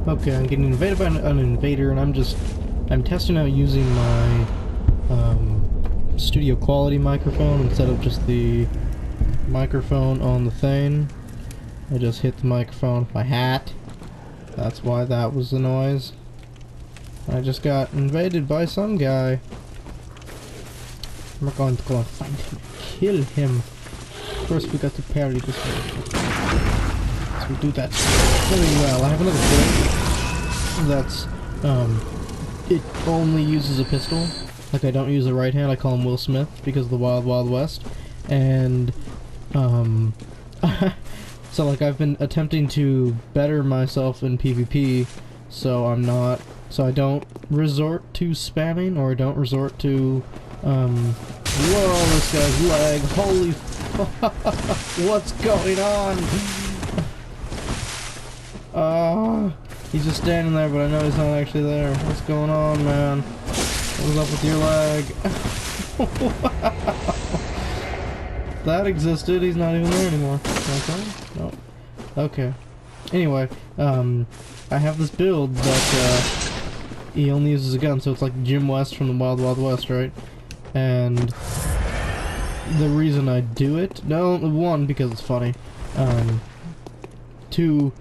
Okay, I'm getting invaded by an invader, and I'm testing out using my studio quality microphone instead of just the microphone on the thing. I just hit the microphone with my hat. That's why that was the noise. I just got invaded by some guy. We're going to go and find him, kill him. First, we got to parry this one. So we do that very well. I have another build that's it only uses a pistol. Like, I don't use the right hand. I call him Will Smith because of the Wild Wild West. And so like I've been attempting to better myself in PvP, so I don't resort to spamming, or I don't resort to whoa, this guy's lag, holy what's going on? He's just standing there, but I know he's not actually there. What's going on, man? What's up with your lag? Wow. That existed, he's not even there anymore. Okay, no. Okay. Anyway, I have this build that, he only uses a gun, so it's like Jim West from the Wild Wild West, right? And the reason I do it, no, one, because it's funny. Two,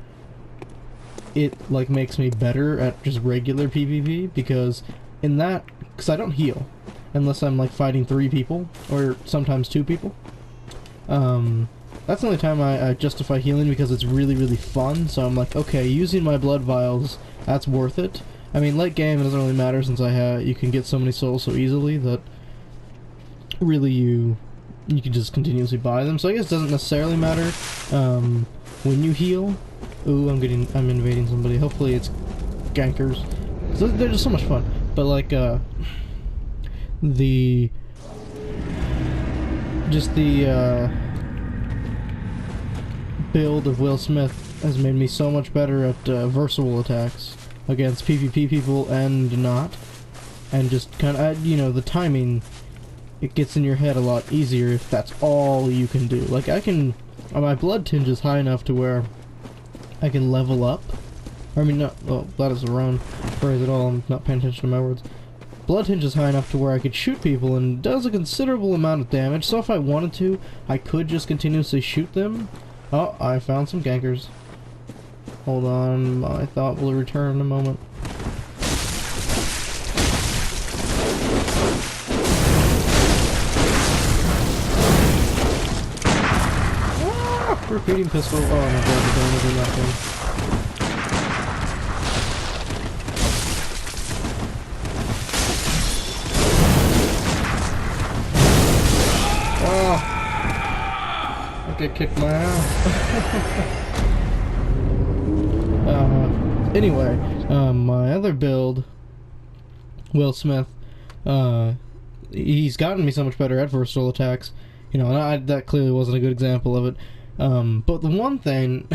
it like makes me better at just regular PvP, because in that, because I don't heal unless I'm like fighting 3 people or sometimes 2 people. That's the only time I justify healing, because it's really, really fun. So I'm like, okay, using my blood vials, that's worth it. I mean, late game it doesn't really matter, since you can get so many souls so easily that really you can just continuously buy them. So I guess it doesn't necessarily matter when you heal. Ooh, I'm invading somebody. Hopefully it's gankers. So they're just so much fun. But like the build of Will Smith has made me so much better at versatile attacks against PvP people and not, and just kind of, you know, the timing, it gets in your head a lot easier if that's all you can do. Like, my blood tinge is high enough to where I can level up. I mean, not, well, that is the wrong phrase at all, I'm not paying attention to my words. Blood tinge is high enough to where I could shoot people and does a considerable amount of damage, so if I wanted to, I could just continuously shoot them. Oh, I found some gankers. Hold on, my thought will return in a moment. Ah, repeating pistol. Oh my god, the damage in that thing. Get kicked my ass. Anyway, my other build, Will Smith, he's gotten me so much better at versatile attacks, you know, and that clearly wasn't a good example of it. But the one thing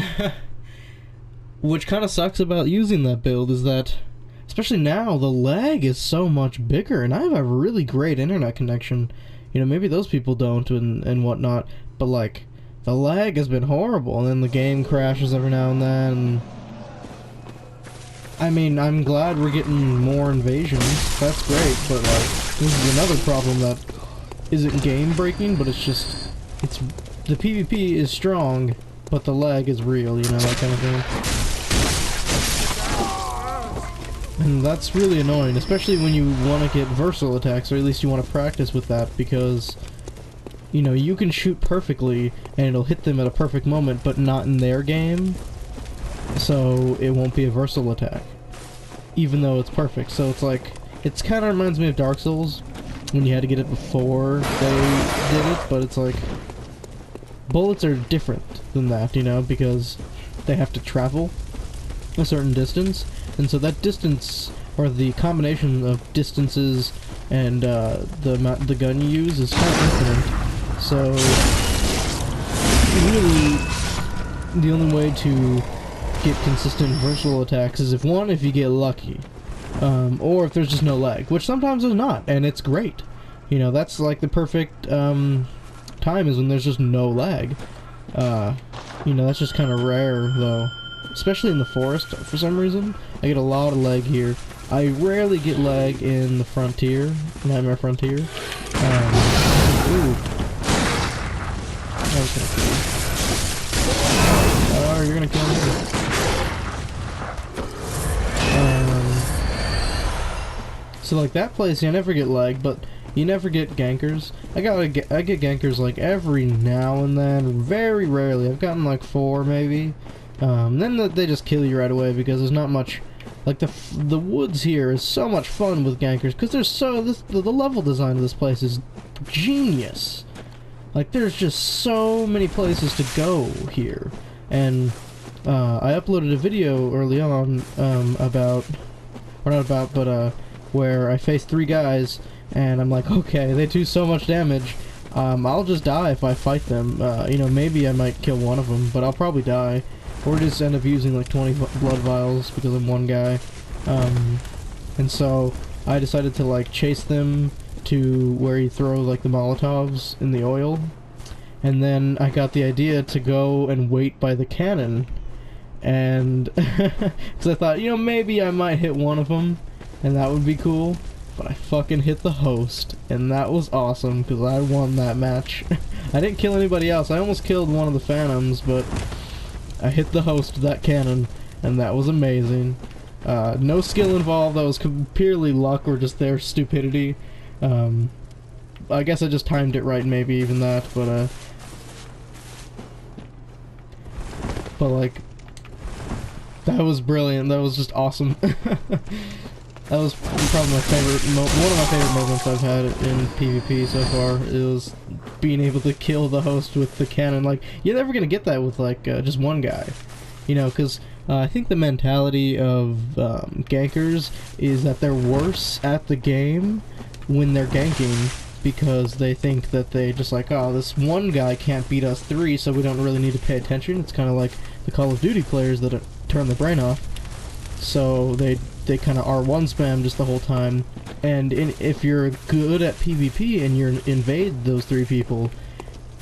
which kind of sucks about using that build is that, especially now, the lag is so much bigger, and I have a really great internet connection. You know, maybe those people don't and whatnot, but like, the lag has been horrible, and then the game crashes every now and then. I mean, I'm glad we're getting more invasions. That's great, but like, this is another problem that isn't game breaking, but it's just, the PvP is strong, but the lag is real, you know, that kind of thing. And that's really annoying, especially when you want to get versatile attacks, or at least you want to practice with that, because, you know, you can shoot perfectly, and it'll hit them at a perfect moment, but not in their game, so it won't be a versatile attack, even though it's perfect. So it's like, it's kind of reminds me of Dark Souls, when you had to get it before they did it, but it's like, bullets are different than that, you know, because they have to travel a certain distance, and so that distance, or the combination of distances and the gun you use is kind of infinite. So, really, the only way to get consistent versatile attacks is if you get lucky, or if there's just no lag, which sometimes there's not, and it's great. You know, that's like the perfect time is when there's just no lag. You know, that's just kind of rare, though. especially in the forest for some reason. I get a lot of lag here. I rarely get lag in the Frontier, Nightmare Frontier. Ooh. I was gonna kill you. Oh, you're gonna kill me. So like that place, you never get lag, but you never get gankers. I get gankers like every now and then, very rarely. I've gotten like 4 maybe. Then they just kill you right away because there's not much. Like the woods here is so much fun with gankers because there's the level design of this place is genius. Like there's just so many places to go here, and I uploaded a video early on where I faced 3 guys, and I'm like, okay, they do so much damage. I'll just die if I fight them. You know, maybe I might kill one of them, but I'll probably die. Or just end up using like 20 blood vials because I'm one guy. And so I decided to like chase them to where you throw like the Molotovs in the oil. And then I got the idea to go and wait by the cannon. And because I thought, you know, maybe I might hit one of them, and that would be cool. But I fucking hit the host, and that was awesome because I won that match. I didn't kill anybody else. I almost killed one of the Phantoms, but I hit the host of that cannon, and that was amazing. No skill involved. That was purely luck or just their stupidity. I guess I just timed it right, maybe even that. But like, that was brilliant. That was just awesome. That was probably my favorite, one of my favorite moments I've had in PvP so far. It was being able to kill the host with the cannon. Like, you're never gonna get that with like just one guy, you know, because I think the mentality of gankers is that they're worse at the game when they're ganking because they think that they just like, oh, this one guy can't beat us 3, so we don't really need to pay attention. It's kind of like the Call of Duty players that turn their brain off, so they kind of R1 spam just the whole time. And if you're good at PvP and you invade those 3 people,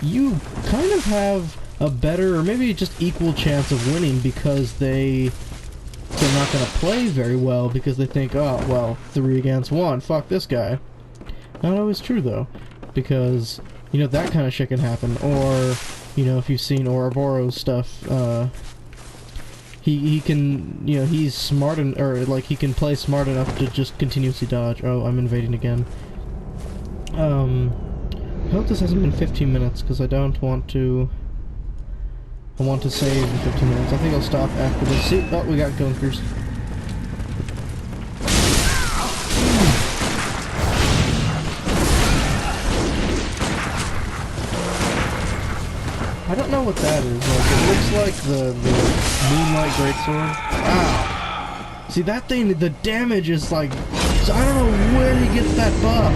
you kind of have a better or maybe just equal chance of winning because they're not going to play very well because they think, oh, well, 3 against 1, fuck this guy. Not always true though, because, you know, that kind of shit can happen. Or, you know, if you've seen Ouroboros stuff, he can, you know, he's smart or like he can play smart enough to just continuously dodge. Oh, I'm invading again. I hope this hasn't been 15 minutes because I don't want to. I want to save in 15 minutes. I think I'll stop after this. See, oh, we got gunkers. I don't know what that is. Like, it looks like the Moonlight Greatsword. Wow. See, that thing, the damage is like, so I don't know where he gets that buff.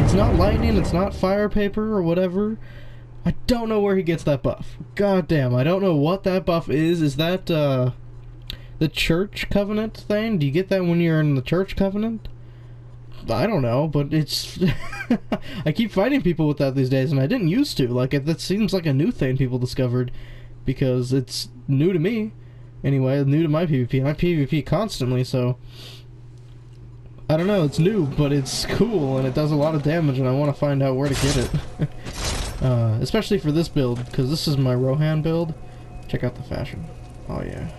It's not lightning, it's not fire paper or whatever. I don't know where he gets that buff. God damn, I don't know what that buff is. Is that, the Church Covenant thing? Do you get that when you're in the Church Covenant? I don't know, but it's... I keep fighting people with that these days, and I didn't used to. Like, that seems like a new thing people discovered, because it's new to me. Anyway, new to my PvP. I PvP constantly, so... I don't know, it's new, but it's cool, and it does a lot of damage, and I want to find out where to get it. Especially for this build, because this is my Rohan build. Check out the fashion. Oh, yeah.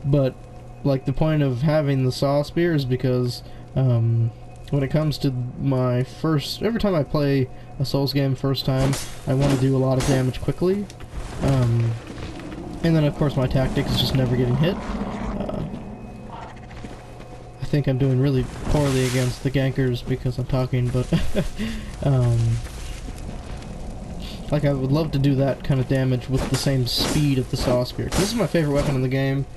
But... like, the point of having the saw spear is because when it comes to my first... every time I play a Souls game first time, I want to do a lot of damage quickly. And then, of course, my tactic is just never getting hit. I think I'm doing really poorly against the gankers because I'm talking, but... like, I would love to do that kind of damage with the same speed of the saw spear. This is my favorite weapon in the game.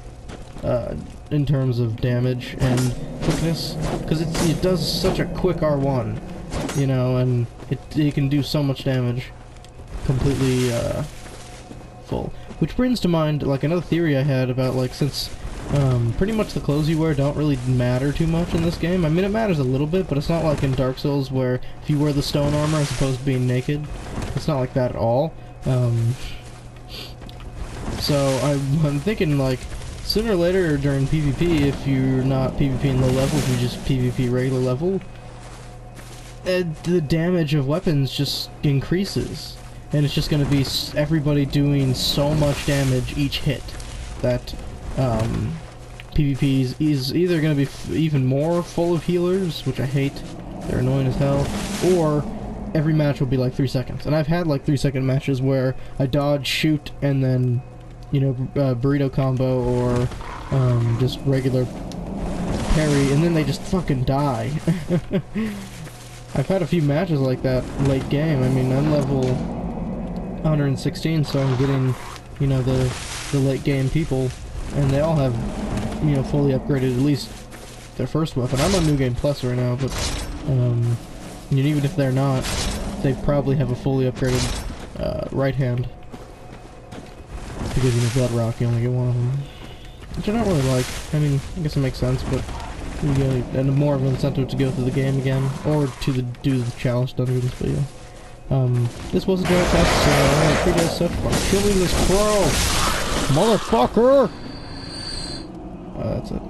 In terms of damage and quickness, because it does such a quick R1, you know, and it can do so much damage completely full. Which brings to mind, like, another theory I had about, like, since pretty much the clothes you wear don't really matter too much in this game. I mean, it matters a little bit, but it's not like in Dark Souls where if you wear the stone armor as opposed to being naked, it's not like that at all. So I'm thinking like sooner or later during PvP, if you're not PvP low level, if you just PvP regular level, the damage of weapons just increases, and it's just going to be everybody doing so much damage each hit that PvP is either going to be even more full of healers, which I hate, they're annoying as hell, or every match will be like 3 seconds. And I've had like 3-second matches where I dodge, shoot, and then, you know, burrito combo or just regular parry, and then they just fucking die. I've had a few matches like that late game. I mean, I'm level 116, so I'm getting, you know, the late game people, and they all have, you know, fully upgraded at least their first weapon. I'm on New Game Plus right now, but and even if they're not, they probably have a fully upgraded right hand. Because, you know, Blood Rock, you only get one of them. Which I don't really like. I mean, I guess it makes sense, but you get and more of an incentive to go through the game again, or to do the challenge dungeons, but yeah. This was a joint test, so I treat it as such by killing this crow! Motherfucker! That's it.